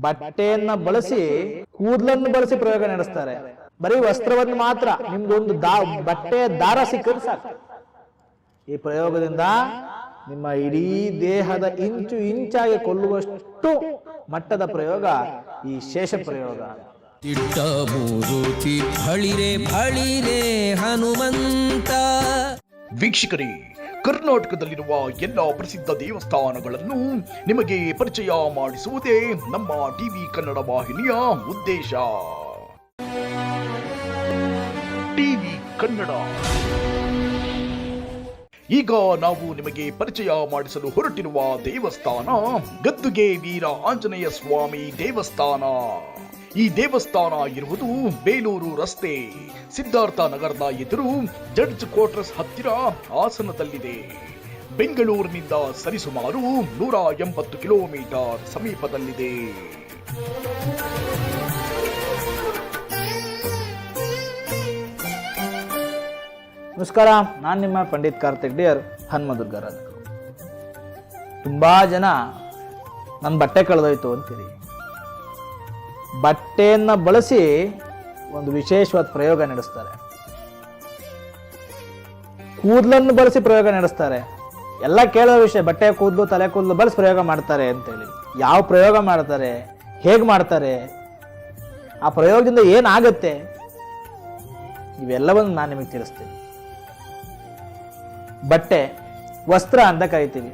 ಬಟ್ಟೆಯನ್ನ ಬಳಸಿ ಕೂದಲನ್ನು ಬಳಸಿ ಪ್ರಯೋಗ ನಡೆಸ್ತಾರೆ. ಬರೀ ವಸ್ತ್ರವನ್ನು ಮಾತ್ರ ನಿಮ್ದೊಂದು ಬಟ್ಟೆಯ ದಾರ ಸಿಕ್ಕಿದ್ರೆ ಸಾಕು. ಈ ಪ್ರಯೋಗದಿಂದ ನಿಮ್ಮ ಇಡೀ ದೇಹದ ಇಂಚು ಇಂಚಾಗಿ ಕೊಲ್ಲುವಷ್ಟು ಮಟ್ಟದ ಪ್ರಯೋಗ ಈ ಶೇಷ ಪ್ರಯೋಗ. ತಿಟ್ಟ ಮೂರುತಿ ಫಳಿರೆ ಫಳಿರೆ ಹನುಮಂತ. ವೀಕ್ಷಕರೇ, ಕರ್ನಾಟಕದಲ್ಲಿರುವ ಎಲ್ಲ ಪ್ರಸಿದ್ಧ ದೇವಸ್ಥಾನಗಳನ್ನು ನಿಮಗೆ ಪರಿಚಯ ಮಾಡಿಸುವುದೇ ನಮ್ಮ ಟಿವಿ ಕನ್ನಡ ವಾಹಿನಿಯ ಉದ್ದೇಶ. ಟಿವಿ ಕನ್ನಡ. ಈಗ ನಾವು ನಿಮಗೆ ಪರಿಚಯ ಮಾಡಿಸಲು ಹೊರಟಿರುವ ದೇವಸ್ಥಾನ ಗದ್ದುಗೆ ವೀರ ಆಂಜನೇಯ ಸ್ವಾಮಿ ದೇವಸ್ಥಾನ. ಈ ದೇವಸ್ಥಾನ ಇರುವುದು ಬೇಲೂರು ರಸ್ತೆ, ಸಿದ್ಧಾರ್ಥ ನಗರದ ಎದುರು ಜಡ್ಜ್ ಕ್ವಾರ್ಟರ್ಸ್ ಹತ್ತಿರ ಹಾಸನದಲ್ಲಿದೆ. ಬೆಂಗಳೂರಿನಿಂದ ಸರಿಸುಮಾರು 180 ಕಿಲೋಮೀಟರ್ ಸಮೀಪದಲ್ಲಿದೆ. ನಮಸ್ಕಾರ, ನಾನು ನಿಮ್ಮ ಪಂಡಿತ್ ಕಾರ್ತಿಕ್ ಡಿಯರ್ ಹನುಮದುರ್ಗರಾಜ್. ತುಂಬಾ ಜನ ನನ್ನ ಬಟ್ಟೆ ಕಳೆದೋಯ್ತು ಅಂತೀರಿ. ಬಟ್ಟೆಯನ್ನ ಬಳಸಿ ಒಂದು ವಿಶೇಷವಾದ ಪ್ರಯೋಗ ನಡೆಸ್ತಾರೆ. ಕೂದಲನ್ನು ಬಳಸಿ ಪ್ರಯೋಗ ನಡೆಸ್ತಾರೆ. ಎಲ್ಲ ಕೇಳೋ ವಿಷಯ, ಬಟ್ಟೆ ಕೂದಲು ತಲೆ ಕೂದಲು ಬಳಸಿ ಪ್ರಯೋಗ ಮಾಡ್ತಾರೆ ಅಂತೇಳಿ. ಯಾವ ಪ್ರಯೋಗ ಮಾಡ್ತಾರೆ, ಹೇಗೆ ಮಾಡ್ತಾರೆ, ಆ ಪ್ರಯೋಗದಿಂದ ಏನಾಗುತ್ತೆ, ಇವೆಲ್ಲವನ್ನು ನಾನು ನಿಮಗೆ ತಿಳಿಸ್ತೀನಿ. ಬಟ್ಟೆ, ವಸ್ತ್ರ ಅಂತ ಕರಿತೀವಿ.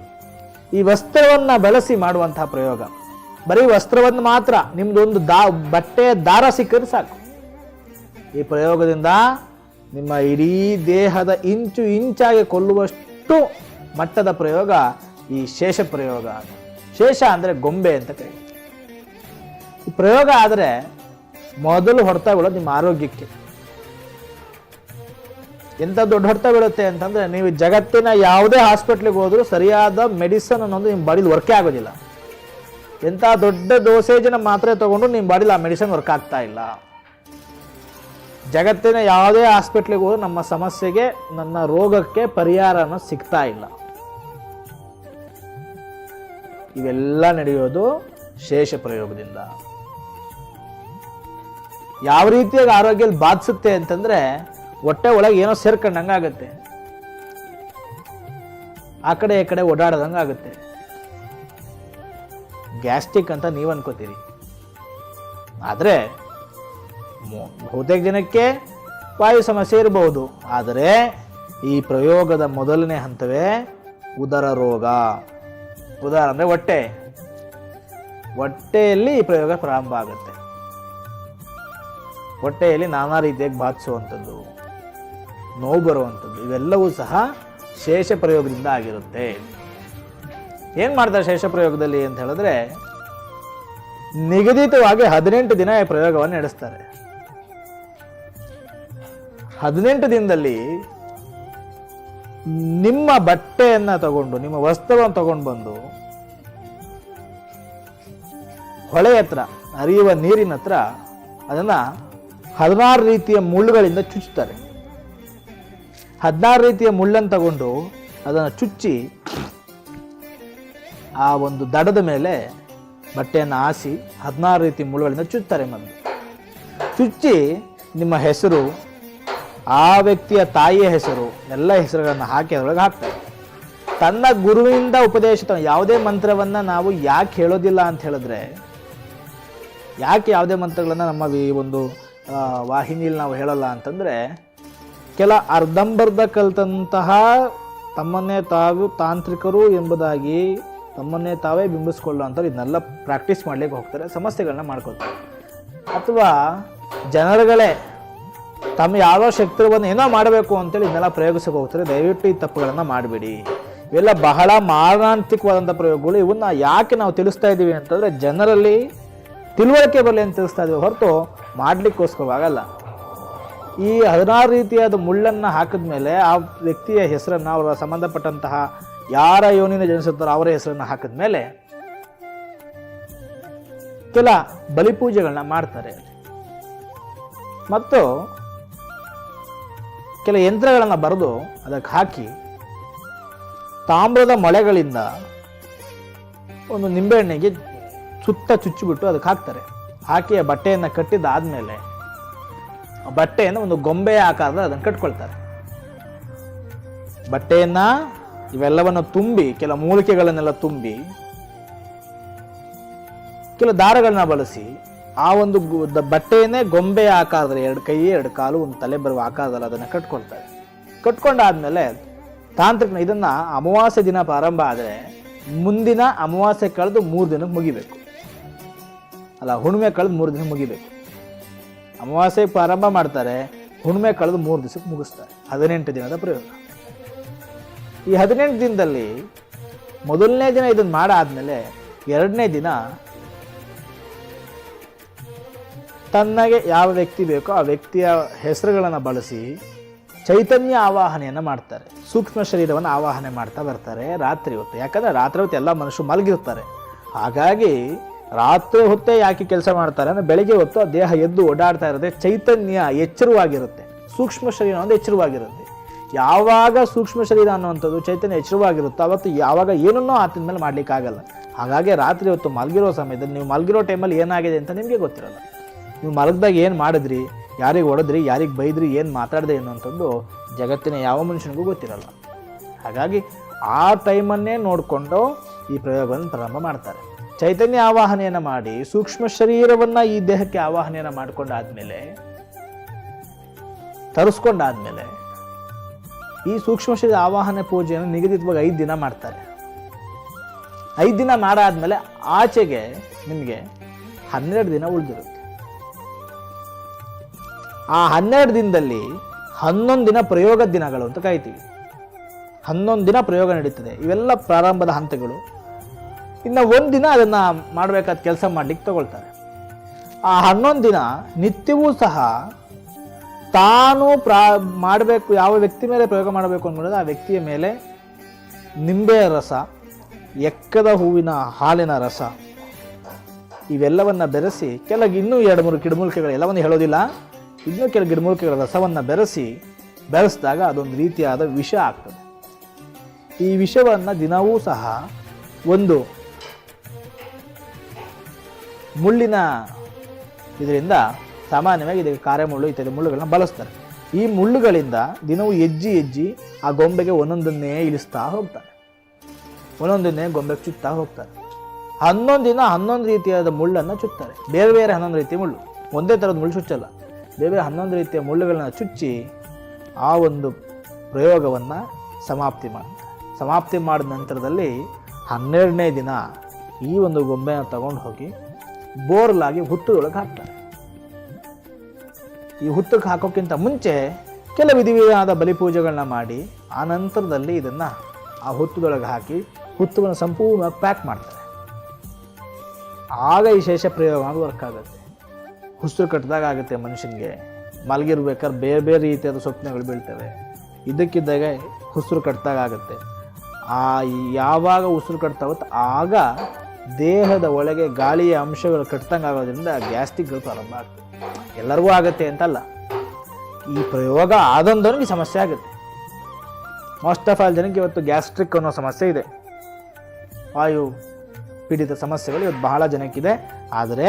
ಈ ವಸ್ತ್ರವನ್ನ ಬಳಸಿ ಮಾಡುವಂತಹ ಪ್ರಯೋಗ. ಬರೀ ವಸ್ತ್ರವನ್ನು ಮಾತ್ರ ನಿಮ್ದೊಂದು ಬಟ್ಟೆಯ ದಾರ ಸಿಕ್ಕಿದ್ರೆ ಸಾಕು. ಈ ಪ್ರಯೋಗದಿಂದ ನಿಮ್ಮ ಇಡೀ ದೇಹದ ಇಂಚು ಇಂಚಾಗಿ ಕೊಲ್ಲುವಷ್ಟು ಮಟ್ಟದ ಪ್ರಯೋಗ ಈ ಶೇಷ ಪ್ರಯೋಗ. ಶೇಷ ಅಂದ್ರೆ ಗೊಂಬೆ ಅಂತ ಕರೀತೀವಿ. ಈ ಪ್ರಯೋಗ ಆದರೆ ಮೊದಲು ಹೊಡೆತ ಬೀಳೋದು ನಿಮ್ಮ ಆರೋಗ್ಯಕ್ಕೆ. ಎಂಥ ದೊಡ್ಡ ಹೊಡೆತ ಬೀಳುತ್ತೆ ಅಂತಂದ್ರೆ, ನೀವು ಜಗತ್ತಿನ ಯಾವುದೇ ಹಾಸ್ಪಿಟ್ಲಿಗೆ ಹೋದ್ರೂ ಸರಿಯಾದ ಮೆಡಿಸನ್ ಅನ್ನೋದು ನಿಮ್ಮ ಬಾಡಿಲಿ ವರ್ಕೇ ಆಗೋದಿಲ್ಲ. ಎಂಥ ದೊಡ್ಡ ಡೋಸೇಜಿನ ಮಾತ್ರೆ ತಗೊಂಡು ನಿಮ್ಮ ಬಾಡಿಲಿ ಆ ಮೆಡಿಸಿನ್ ವರ್ಕ್ ಆಗ್ತಾ ಇಲ್ಲ. ಜಗತ್ತಿನ ಯಾವುದೇ ಹಾಸ್ಪಿಟ್ಲಿಗೆ ಹೋದ್ರೂ ನಮ್ಮ ಸಮಸ್ಯೆಗೆ, ನನ್ನ ರೋಗಕ್ಕೆ ಪರಿಹಾರ ಅನ್ನೋದು ಸಿಗ್ತಾ ಇಲ್ಲ. ಇವೆಲ್ಲ ನಡೆಯೋದು ಶೇಷ ಪ್ರಯೋಗದಿಂದ. ಯಾವ ರೀತಿಯಾಗಿ ಆರೋಗ್ಯ ಬಾಧಿಸುತ್ತೆ ಅಂತಂದ್ರೆ, ಹೊಟ್ಟೆ ಒಳಗೆ ಏನೋ ಸೇರ್ಕೊಂಡಂಗಾಗುತ್ತೆ, ಆ ಕಡೆ ಈ ಕಡೆ ಓಡಾಡದಂಗಾಗುತ್ತೆ. ಗ್ಯಾಸ್ಟ್ರಿಕ್ ಅಂತ ನೀವು ಅನ್ಕೋತೀರಿ, ಆದರೆ ಬಹುತೇಕ ಜನಕ್ಕೆ ವಾಯು ಸಮಸ್ಯೆ ಇರಬಹುದು. ಆದರೆ ಈ ಪ್ರಯೋಗದ ಮೊದಲನೇ ಹಂತವೇ ಉದರ ರೋಗ. ಉದರ ಅಂದರೆ ಹೊಟ್ಟೆ. ಹೊಟ್ಟೆಯಲ್ಲಿ ಈ ಪ್ರಯೋಗ ಪ್ರಾರಂಭ ಆಗುತ್ತೆ. ಹೊಟ್ಟೆಯಲ್ಲಿ ನಾನಾ ರೀತಿಯಾಗಿ ಬಾಧಿಸುವಂಥದ್ದು, ನೋವು ಬರುವಂಥದ್ದು, ಇವೆಲ್ಲವೂ ಸಹ ಶೇಷ ಪ್ರಯೋಗದಿಂದ ಆಗಿರುತ್ತೆ. ಏನು ಮಾಡ್ತಾರೆ ಶೇಷ ಪ್ರಯೋಗದಲ್ಲಿ ಅಂತ ಹೇಳಿದ್ರೆ, ನಿಗದಿತವಾಗಿ 18 ದಿನ ಈ ಪ್ರಯೋಗವನ್ನು ನಡೆಸ್ತಾರೆ. 18 ದಿನದಲ್ಲಿ ನಿಮ್ಮ ಬಟ್ಟೆಯನ್ನ ತಗೊಂಡು, ನಿಮ್ಮ ವಸ್ತ್ರವನ್ನು ತಗೊಂಡು ಬಂದು ಹೊಳೆ ಹತ್ರ, ಹರಿಯುವ ನೀರಿನ ಹತ್ರ ಅದನ್ನ 16 ರೀತಿಯ ಮುಳ್ಳುಗಳಿಂದ ಚುಚ್ಚುತ್ತಾರೆ. 16 ರೀತಿಯ ಮುಳ್ಳನ್ನು ತಗೊಂಡು ಅದನ್ನು ಚುಚ್ಚಿ ಆ ಒಂದು ದಡದ ಮೇಲೆ ಬಟ್ಟೆಯನ್ನು ಹಾಸಿ 16 ರೀತಿ ಮುಳ್ಳುಗಳಿಂದ ಚುಚ್ಚುತ್ತಾರೆ. ಮೊದಲು ಚುಚ್ಚಿ ನಿಮ್ಮ ಹೆಸರು, ಆ ವ್ಯಕ್ತಿಯ ತಾಯಿಯ ಹೆಸರು, ಎಲ್ಲ ಹೆಸರುಗಳನ್ನು ಹಾಕಿ ಅದರೊಳಗೆ ಹಾಕ್ತಾರೆ. ತನ್ನ ಗುರುವಿಂದ ಉಪದೇಶಿತ ಯಾವುದೇ ಮಂತ್ರವನ್ನು ನಾವು ಯಾಕೆ ಹೇಳೋದಿಲ್ಲ ಅಂತ ಹೇಳಿದ್ರೆ, ಯಾಕೆ ಯಾವುದೇ ಮಂತ್ರಗಳನ್ನು ನಮ್ಮ ಈ ಒಂದು ವಾಹಿನಿಯಲ್ಲಿ ನಾವು ಹೇಳಲ್ಲ ಅಂತಂದರೆ, ಕೆಲ ಅರ್ಧಂಬರ್ಧ ಕಲಿತಂತಹ ತಮ್ಮನ್ನೇ ತಾವು ತಾಂತ್ರಿಕರು ಎಂಬುದಾಗಿ ತಮ್ಮನ್ನೇ ತಾವೇ ಬಿಂಬಿಸ್ಕೊಳ್ಳುವಂಥವ್ರು ಇದನ್ನೆಲ್ಲ ಪ್ರಾಕ್ಟೀಸ್ ಮಾಡಲಿಕ್ಕೆ ಹೋಗ್ತಾರೆ, ಸಮಸ್ಯೆಗಳನ್ನ ಮಾಡ್ಕೊಳ್ತಾರೆ. ಅಥವಾ ಜನರುಗಳೇ ತಮ್ಮ ಯಾರೋ ಶಕ್ತಿಯನ್ನು ಏನೋ ಮಾಡಬೇಕು ಅಂತೇಳಿ ಇದನ್ನೆಲ್ಲ ಪ್ರಯೋಗಿಸಕ್ಕೆ ಹೋಗ್ತಾರೆ. ದಯವಿಟ್ಟು ಈ ತಪ್ಪುಗಳನ್ನು ಮಾಡಬೇಡಿ. ಇವೆಲ್ಲ ಬಹಳ ಮಾರಣಾಂತಿಕವಾದಂಥ ಪ್ರಯೋಗಗಳು. ಇವನ್ನ ಯಾಕೆ ನಾವು ತಿಳಿಸ್ತಾ ಇದ್ದೀವಿ ಅಂತಂದರೆ, ಜನರಲ್ಲಿ ತಿಳುವಳಿಕೆ ಬರಲಿ ಅಂತ ತಿಳಿಸ್ತಾ ಇದ್ದೀವಿ ಹೊರತು ಮಾಡಲಿಕ್ಕೋಸ್ಕರವಾಗಲ್ಲ. ಈ 16 ರೀತಿಯಾದ ಮುಳ್ಳನ್ನು ಹಾಕಿದ ಮೇಲೆ ಆ ವ್ಯಕ್ತಿಯ ಹೆಸರನ್ನು, ಅವರ ಸಂಬಂಧಪಟ್ಟಂತಹ ಯಾರ ಯೋನಿನ ಜನಿಸುತ್ತಾರೋ ಅವರ ಹೆಸರನ್ನು ಹಾಕಿದ ಮೇಲೆ ಕೆಲ ಬಲಿಪೂಜೆಗಳನ್ನ ಮಾಡ್ತಾರೆ. ಮತ್ತು ಕೆಲ ಯಂತ್ರಗಳನ್ನು ಬರೆದು ಅದಕ್ಕೆ ಹಾಕಿ ತಾಮ್ರದ ಮೊಳೆಗಳಿಂದ ಒಂದು ನಿಂಬೆಹಣ್ಣಿಗೆ ಸುತ್ತ ಚುಚ್ಚಿಬಿಟ್ಟು ಅದಕ್ಕೆ ಹಾಕ್ತಾರೆ. ಹಾಕಿ ಆ ಬಟ್ಟೆಯನ್ನು ಕಟ್ಟಿದ್ದಾದ್ಮೇಲೆ ಆ ಬಟ್ಟೆಯನ್ನು ಒಂದು ಗೊಂಬೆಯ ಆಕಾರದ ಅದನ್ನು ಕಟ್ಕೊಳ್ತಾರೆ. ಬಟ್ಟೆಯನ್ನ ಇವೆಲ್ಲವನ್ನು ತುಂಬಿ, ಕೆಲವು ಮೂಲಿಕೆಗಳನ್ನೆಲ್ಲ ತುಂಬಿ, ಕೆಲವು ದಾರಗಳನ್ನ ಬಳಸಿ ಆ ಒಂದು ಬಟ್ಟೆಯನ್ನೇ ಗೊಂಬೆಯ ಆಕಾರದಲ್ಲಿ 2 ಕೈ 2 ಕಾಲು ಒಂದು ತಲೆ ಬರುವ ಆಕಾರದಲ್ಲಿ ಅದನ್ನು ಕಟ್ಕೊಳ್ತಾರೆ. ಕಟ್ಕೊಂಡಾದ್ಮೇಲೆ ತಾಂತ್ರಿಕ ಇದನ್ನ ಅಮಾವಾಸ್ಯೆ ದಿನ ಪ್ರಾರಂಭ ಆದರೆ ಮುಂದಿನ ಅಮಾವಾಸ್ಯೆ ಕಳೆದು 3 ದಿನಕ್ಕೆ ಮುಗಿಬೇಕು. ಅಲ್ಲ, ಹುಣ್ಣಿಮೆ ಕಳೆದು 3 ದಿನ ಮುಗಿಬೇಕು. ಅಮಾವಾಸ್ಯೆ ಪ್ರಾರಂಭ ಮಾಡ್ತಾರೆ, ಹುಣ್ಣಿಮೆ ಕಳೆದು 3 ದಿವಸಕ್ಕೆ ಮುಗಿಸ್ತಾರೆ. 18 ದಿನದ ಪ್ರಯೋಗ. ಈ 18 ದಿನದಲ್ಲಿ ಮೊದಲನೇ ದಿನ ಇದನ್ನು ಮಾಡಾದ್ಮೇಲೆ 2ನೇ ದಿನ ತನ್ನಗೆ ಯಾವ ವ್ಯಕ್ತಿ ಬೇಕೋ ಆ ವ್ಯಕ್ತಿಯ ಹೆಸರುಗಳನ್ನು ಬಳಸಿ ಚೈತನ್ಯ ಆವಾಹನೆಯನ್ನು ಮಾಡ್ತಾರೆ. ಸೂಕ್ಷ್ಮ ಶರೀರವನ್ನು ಆವಾಹನೆ ಮಾಡ್ತಾ ಬರ್ತಾರೆ ರಾತ್ರಿ ಹೊತ್ತು. ಯಾಕಂದರೆ ರಾತ್ರಿ ಹೊತ್ತು ಎಲ್ಲ ಮನುಷ್ಯರು ಮಲಗಿರ್ತಾರೆ. ಹಾಗಾಗಿ ರಾತ್ರಿ ಹೊತ್ತೇ ಯಾಕೆ ಕೆಲಸ ಮಾಡ್ತಾರೆ ಅಂದರೆ ಬೆಳಿಗ್ಗೆ ಹೊತ್ತು ಆ ದೇಹ ಎದ್ದು ಓಡಾಡ್ತಾ ಇರುತ್ತೆ, ಚೈತನ್ಯ ಎಚ್ಚರವಾಗಿರುತ್ತೆ, ಸೂಕ್ಷ್ಮ ಶರೀರ ಅನ್ನೋದು ಎಚ್ಚರವಾಗಿರುತ್ತೆ. ಯಾವಾಗ ಸೂಕ್ಷ್ಮ ಶರೀರ ಅನ್ನುವಂಥದ್ದು ಚೈತನ್ಯ ಎಚ್ಚರವಾಗಿರುತ್ತೋ ಅವತ್ತು ಯಾವಾಗ ಏನನ್ನೋ ಆತನ ಮೇಲೆ ಮಾಡಲಿಕ್ಕಾಗಲ್ಲ. ಹಾಗಾಗಿ ರಾತ್ರಿ ಹೊತ್ತು ಮಲಗಿರೋ ಸಮಯದಲ್ಲಿ, ನೀವು ಮಲಗಿರೋ ಟೈಮಲ್ಲಿ ಏನಾಗಿದೆ ಅಂತ ನಿಮಗೆ ಗೊತ್ತಿರಲ್ಲ. ನೀವು ಮಲಗಿದಾಗ ಏನು ಮಾಡಿದ್ರಿ, ಯಾರಿಗೆ ಹೊಡೆದ್ರಿ, ಯಾರಿಗೆ ಬೈದ್ರಿ, ಏನು ಮಾತಾಡಿದೆ ಅನ್ನುವಂಥದ್ದು ಜಗತ್ತಿನ ಯಾವ ಮನುಷ್ಯನಿಗೂ ಗೊತ್ತಿರಲ್ಲ. ಹಾಗಾಗಿ ಆ ಟೈಮನ್ನೇ ನೋಡಿಕೊಂಡು ಈ ಪ್ರಯೋಗವನ್ನು ಪ್ರಾರಂಭ ಮಾಡ್ತಾರೆ. ಚೈತನ್ಯ ಆವಾಹನೆಯನ್ನು ಮಾಡಿ ಸೂಕ್ಷ್ಮ ಶರೀರವನ್ನು ಈ ದೇಹಕ್ಕೆ ಆವಾಹನೆಯನ್ನು ಮಾಡಿಕೊಂಡಾದ್ಮೇಲೆ, ತರಿಸ್ಕೊಂಡಾದ್ಮೇಲೆ ಈ ಸೂಕ್ಷ್ಮ ಶರೀರ ಆವಾಹನೆ ಪೂಜೆಯನ್ನು ನಿಗದಿತವಾಗಿ 5 ದಿನ ಮಾಡ್ತಾರೆ. 5 ದಿನ ಮಾಡಾದ್ಮೇಲೆ ಆಚೆಗೆ ನಿಮಗೆ 12 ದಿನ ಉಳಿದಿರುತ್ತೆ. ಆ 12 ದಿನದಲ್ಲಿ 11 ದಿನ ಪ್ರಯೋಗ ದಿನಗಳು ಅಂತ ಕಾಯ್ತೀವಿ. 11 ದಿನ ಪ್ರಯೋಗ ನಡೀತದೆ. ಇವೆಲ್ಲ ಪ್ರಾರಂಭದ ಹಂತಗಳು. ಇನ್ನು 1 ದಿನ ಅದನ್ನು ಮಾಡಬೇಕಾದ ಕೆಲಸ ಮಾಡಲಿಕ್ಕೆ ತಗೊಳ್ತಾರೆ. ಆ 11 ದಿನ ನಿತ್ಯವೂ ಸಹ ತಾನು ಮಾಡಬೇಕು, ಯಾವ ವ್ಯಕ್ತಿ ಮೇಲೆ ಪ್ರಯೋಗ ಮಾಡಬೇಕು ಅಂದ್ಕೊಂಡ್ರೆ ಆ ವ್ಯಕ್ತಿಯ ಮೇಲೆ ನಿಂಬೆಯ ರಸ, ಎಕ್ಕದ ಹೂವಿನ ಹಾಲಿನ ರಸ ಇವೆಲ್ಲವನ್ನು ಬೆರೆಸಿ, ಕೆಲವು ಇನ್ನೂ 2-3 ಗಿಡಮೂಲಿಕೆಗಳು, ಎಲ್ಲವನ್ನು ಹೇಳೋದಿಲ್ಲ, ಇನ್ನೂ ಕೆಲವು ಗಿಡಮೂಲಿಕೆಗಳ ರಸವನ್ನು ಬೆರೆಸಿದಾಗ ಅದೊಂದು ರೀತಿಯಾದ ವಿಷ ಆಗ್ತದೆ. ಈ ವಿಷವನ್ನು ದಿನವೂ ಸಹ ಒಂದು ಮುಳ್ಳಿನ ಇದರಿಂದ, ಸಾಮಾನ್ಯವಾಗಿ ಇದಕ್ಕೆ ಕಾರ್ಯಮುಳ್ಳು ಇತ್ಯಾದಿ ಮುಳ್ಳುಗಳನ್ನ ಬಳಸ್ತಾರೆ. ಈ ಮುಳ್ಳುಗಳಿಂದ ದಿನವೂ ಹೆಜ್ಜೆ ಆ ಗೊಂಬೆಗೆ ಒಂದೊಂದನ್ನೇ ಇಳಿಸ್ತಾ ಹೋಗ್ತಾರೆ, ಒಂದೊಂದನ್ನೇ ಗೊಂಬೆಗೆ ಚುತ್ತಾ ಹೋಗ್ತಾರೆ. 11 ದಿನ 11 ರೀತಿಯಾದ ಮುಳ್ಳನ್ನು ಚುತ್ತಾರೆ. ಬೇರೆ ಬೇರೆ 11 ರೀತಿಯ ಮುಳ್ಳು, ಒಂದೇ ಥರದ ಮುಳ್ಳು ಚುಚ್ಚಲ್ಲ. ಬೇರೆ ಬೇರೆ 11 ರೀತಿಯ ಮುಳ್ಳುಗಳನ್ನ ಚುಚ್ಚಿ ಆ ಒಂದು ಪ್ರಯೋಗವನ್ನು ಸಮಾಪ್ತಿ ಮಾಡ್ತಾರೆ. ಸಮಾಪ್ತಿ ಮಾಡಿದ ನಂತರದಲ್ಲಿ 12ನೇ ದಿನ ಈ ಒಂದು ಗೊಂಬೆಯನ್ನು ತಗೊಂಡು ಹೋಗಿ ಬೋರ್ಲಾಗಿ ಹುತ್ತದೊಳಗೆ ಹಾಕ್ತಾರೆ. ಈ ಹುತ್ತಕ್ಕೆ ಹಾಕೋಕ್ಕಿಂತ ಮುಂಚೆ ಕೆಲವು ವಿಧಿವಿಧಾನದ ಬಲಿಪೂಜೆಗಳನ್ನ ಮಾಡಿ ಆ ನಂತರದಲ್ಲಿ ಇದನ್ನು ಆ ಹುತ್ತದೊಳಗೆ ಹಾಕಿ ಹುತ್ತವನ್ನು ಸಂಪೂರ್ಣವಾಗಿ ಪ್ಯಾಕ್ ಮಾಡ್ತಾರೆ. ಆಗ ಈ ಶೇಷ ಪ್ರಯೋಗ ವರ್ಕ್ ಆಗುತ್ತೆ. ಹುಸ್ರು ಕಟ್ಟಿದಾಗ ಆಗುತ್ತೆ ಮನುಷ್ಯನಿಗೆ. ಮಲಗಿರ್ಬೇಕಾದ್ರೆ ಬೇರೆ ಬೇರೆ ರೀತಿಯಾದ ಸ್ವಪ್ನಗಳು ಬೀಳ್ತವೆ. ಇದಕ್ಕಿದ್ದಾಗ ಹುಸ್ರು ಕಟ್ಟಿದಾಗ ಆಗುತ್ತೆ. ಯಾವಾಗ ಉಸಿರು ಕಟ್ತಾವತ್ತು ಆಗ ದೇಹದ ಒಳಗೆ ಗಾಳಿಯ ಅಂಶಗಳು ಕಟ್ತಂಗೆ ಆಗೋದ್ರಿಂದ ಗ್ಯಾಸ್ಟ್ರಿಕ್ಗಳು ಪ್ರಾರಂಭ ಆಗ್ತದೆ. ಎಲ್ಲರಿಗೂ ಆಗುತ್ತೆ ಅಂತಲ್ಲ, ಈ ಪ್ರಯೋಗ ಆದಂದವನಿಗೆ ಸಮಸ್ಯೆ ಆಗುತ್ತೆ. ಮೋಸ್ಟ್ ಆಫ್ ಆಲ್ ಜನಕ್ಕೆ ಇವತ್ತು ಗ್ಯಾಸ್ಟ್ರಿಕ್ ಅನ್ನೋ ಸಮಸ್ಯೆ ಇದೆ, ವಾಯು ಪೀಡಿತ ಸಮಸ್ಯೆಗಳು ಇವತ್ತು ಬಹಳ ಜನಕ್ಕಿದೆ. ಆದರೆ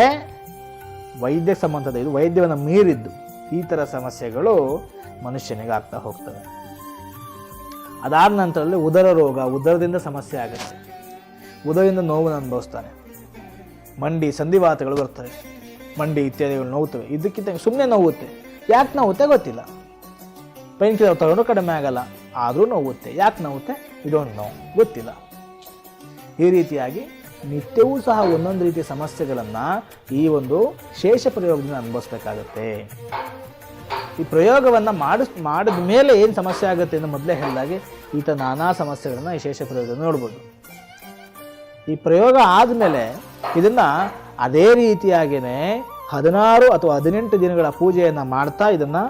ವೈದ್ಯಕ್ಕೆ ಸಂಬಂಧದ ಇದು ವೈದ್ಯವನ್ನು ಮೀರಿದ್ದು ಈ ಥರ ಸಮಸ್ಯೆಗಳು ಮನುಷ್ಯನಿಗೆ ಆಗ್ತಾ ಹೋಗ್ತವೆ. ಅದಾದ ನಂತರದಲ್ಲಿ ಉದರ ರೋಗ, ಉದರದಿಂದ ಸಮಸ್ಯೆ ಆಗುತ್ತೆ. ಉದರದಿಂದ ನೋವನ್ನು ಅನುಭವಿಸ್ತಾನೆ. ಮಂಡಿ ಸಂಧಿವಾತಗಳು ಬರ್ತವೆ, ಮಂಡಿ ಇತ್ಯಾದಿಗಳು ನೋವುತ್ತವೆ. ಇದಕ್ಕಿಂತ ಸುಮ್ಮನೆ ನೋವುತ್ತೆ. ಯಾಕೆ ನೋವುತ್ತೆ ಗೊತ್ತಿಲ್ಲ. ಪೈನ್ ಕಿಲ್ಲರ್ ತಗೊಂಡ್ರೂ ಕಡಿಮೆ ಆಗಲ್ಲ, ಆದರೂ ನೋವುತ್ತೆ. ಯಾಕೆ ನೋವುತ್ತೆ ಡೋಂಟ್ ನೋ, ಗೊತ್ತಿಲ್ಲ. ಈ ರೀತಿಯಾಗಿ ನಿತ್ಯವೂ ಸಹ ಒಂದೊಂದು ರೀತಿಯ ಸಮಸ್ಯೆಗಳನ್ನು ಈ ಒಂದು ಶೇಷ ಪ್ರಯೋಗದಿಂದ ಅನುಭವಿಸ್ಬೇಕಾಗತ್ತೆ. ಈ ಪ್ರಯೋಗವನ್ನು ಮಾಡಿದ ಮೇಲೆ ಏನು ಸಮಸ್ಯೆ ಆಗುತ್ತೆ ಅಂತ ಮೊದಲೇ ಹೇಳಿದಾಗೆ ಈತ ನಾನಾ ಸಮಸ್ಯೆಗಳನ್ನು ಈ ಶೇಷ ಪ್ರಯೋಗದಲ್ಲಿ ನೋಡ್ಬೋದು. ಈ ಪ್ರಯೋಗ ಆದಮೇಲೆ ಇದನ್ನು ಅದೇ ರೀತಿಯಾಗಿಯೇ 16 ಅಥವಾ 18 ದಿನಗಳ ಪೂಜೆಯನ್ನು ಮಾಡ್ತಾ ಇದನ್ನು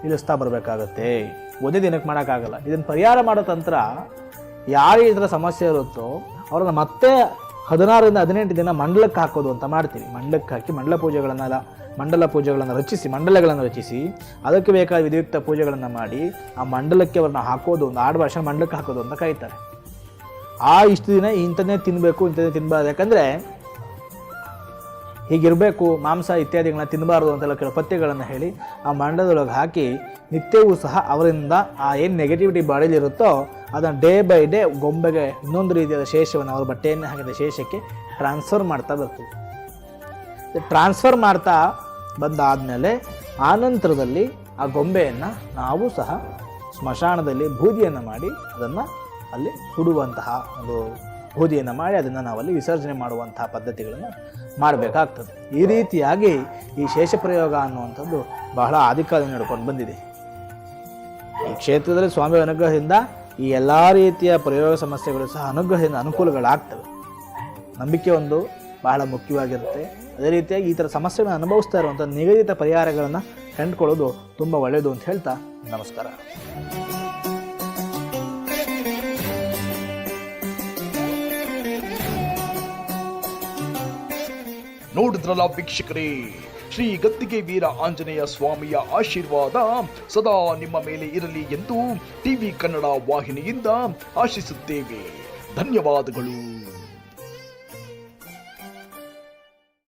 ಇಳಿಸ್ತಾ ಬರಬೇಕಾಗತ್ತೆ. ಒಂದೇ ದಿನಕ್ಕೆ ಮಾಡೋಕ್ಕಾಗಲ್ಲ. ಇದನ್ನು ಪರಿಹಾರ ಮಾಡೋ ತಂತ್ರ ಯಾರು ಈ ಥರ ಸಮಸ್ಯೆ ಇರುತ್ತೋ ಅವ್ರನ್ನ ಮತ್ತೆ 16 ರಿಂದ 18 ದಿನ ಮಂಡಲಕ್ಕೆ ಹಾಕೋದು ಅಂತ ಮಾಡ್ತೀವಿ. ಮಂಡಲಕ್ಕೆ ಹಾಕಿ ಮಂಡಲ ಪೂಜೆಗಳನ್ನು ರಚಿಸಿ ಅದಕ್ಕೆ ಬೇಕಾದ ವಿಧಿಯುಕ್ತ ಪೂಜೆಗಳನ್ನು ಮಾಡಿ ಆ ಮಂಡಲಕ್ಕೆ ಅವ್ರನ್ನ ಹಾಕೋದು, ಒಂದು 6 ವರ್ಷ ಮಂಡಲಕ್ಕೆ ಹಾಕೋದು ಅಂತ ಕಾಯ್ತಾರೆ. ಇಷ್ಟು ದಿನ ಇಂಥದ್ದೇ ತಿನ್ನಬೇಕು, ಇಂಥದ್ದೇ ತಿನ್ನಬಾರ್ದು. ಯಾಕಂದರೆ ಹೀಗಿರಬೇಕು, ಮಾಂಸ ಇತ್ಯಾದಿಗಳನ್ನ ತಿನ್ನಬಾರ್ದು ಅಂತೆಲ್ಲ ಕೆಲವು ಪಥ್ಯಗಳನ್ನು ಹೇಳಿ ಆ ಮಂಡಲದೊಳಗೆ ಹಾಕಿ ನಿತ್ಯವೂ ಸಹ ಅವರಿಂದ ಆ ಏನು ನೆಗೆಟಿವಿಟಿ ಬಾಡಿಲಿರುತ್ತೋ ಅದನ್ನು ಡೇ ಬೈ ಡೇ ಗೊಂಬೆಗೆ ಇನ್ನೊಂದು ರೀತಿಯಾದ ಶೇಷವನ್ನು ಅವ್ರ ಬಟ್ಟೆಯನ್ನು ಹಾಕಿದ ಶೇಷಕ್ಕೆ ಟ್ರಾನ್ಸ್ಫರ್ ಮಾಡ್ತಾ ಬರ್ತೀವಿ. ಟ್ರಾನ್ಸ್ಫರ್ ಮಾಡ್ತಾ ಬಂದಾದಮೇಲೆ ಆನಂತರದಲ್ಲಿ ಆ ಗೊಂಬೆಯನ್ನು ನಾವು ಸಹ ಸ್ಮಶಾನದಲ್ಲಿ ಬೂದಿಯನ್ನು ಮಾಡಿ ಅದನ್ನು ಅಲ್ಲಿ ಸುಡುವಂತಹ ಒಂದು ಬೂದಿಯನ್ನು ಮಾಡಿ ಅದನ್ನು ನಾವಲ್ಲಿ ವಿಸರ್ಜನೆ ಮಾಡುವಂತಹ ಪದ್ಧತಿಗಳನ್ನು ಮಾಡಬೇಕಾಗ್ತದೆ. ಈ ರೀತಿಯಾಗಿ ಈ ಶೇಷ ಪ್ರಯೋಗ ಅನ್ನುವಂಥದ್ದು ಬಹಳ ಆದಿಕಾಲದಿಂದ ನಡ್ಕೊಂಡು ಬಂದಿದೆ. ಈ ಕ್ಷೇತ್ರದಲ್ಲಿ ಸ್ವಾಮಿಯ ಅನುಗ್ರಹದಿಂದ ಈ ಎಲ್ಲ ರೀತಿಯ ಪ್ರಯೋಗ ಸಮಸ್ಯೆಗಳು ಸಹ ಅನುಗ್ರಹದಿಂದ ಅನುಕೂಲಗಳಾಗ್ತವೆ. ನಂಬಿಕೆ ಒಂದು ಬಹಳ ಮುಖ್ಯವಾಗಿರುತ್ತೆ. ಅದೇ ರೀತಿಯಾಗಿ ಈ ಥರ ಸಮಸ್ಯೆಗಳನ್ನು ಅನುಭವಿಸ್ತಾ ಇರುವಂಥ ನಿಗದಿತ ಪರಿಹಾರಗಳನ್ನು ಕಂಡುಕೊಳ್ಳೋದು ತುಂಬ ಒಳ್ಳೆಯದು ಅಂತ ಹೇಳ್ತಾ ನಮಸ್ಕಾರ. ನೋಡಿದ್ರಲ್ಲ ವೀಕ್ಷಕರೇ, ಶ್ರೀ ಗದ್ದಿಗೆ ವೀರ ಆಂಜನೇಯ ಸ್ವಾಮಿಯ ಆಶೀರ್ವಾದ ಸದಾ ನಿಮ್ಮ ಮೇಲೆ ಇರಲಿ ಎಂದು ಟಿವಿ ಕನ್ನಡ ವಾಹಿನಿಯಿಂದ ಆಶಿಸುತ್ತೇವೆ. ಧನ್ಯವಾದಗಳು.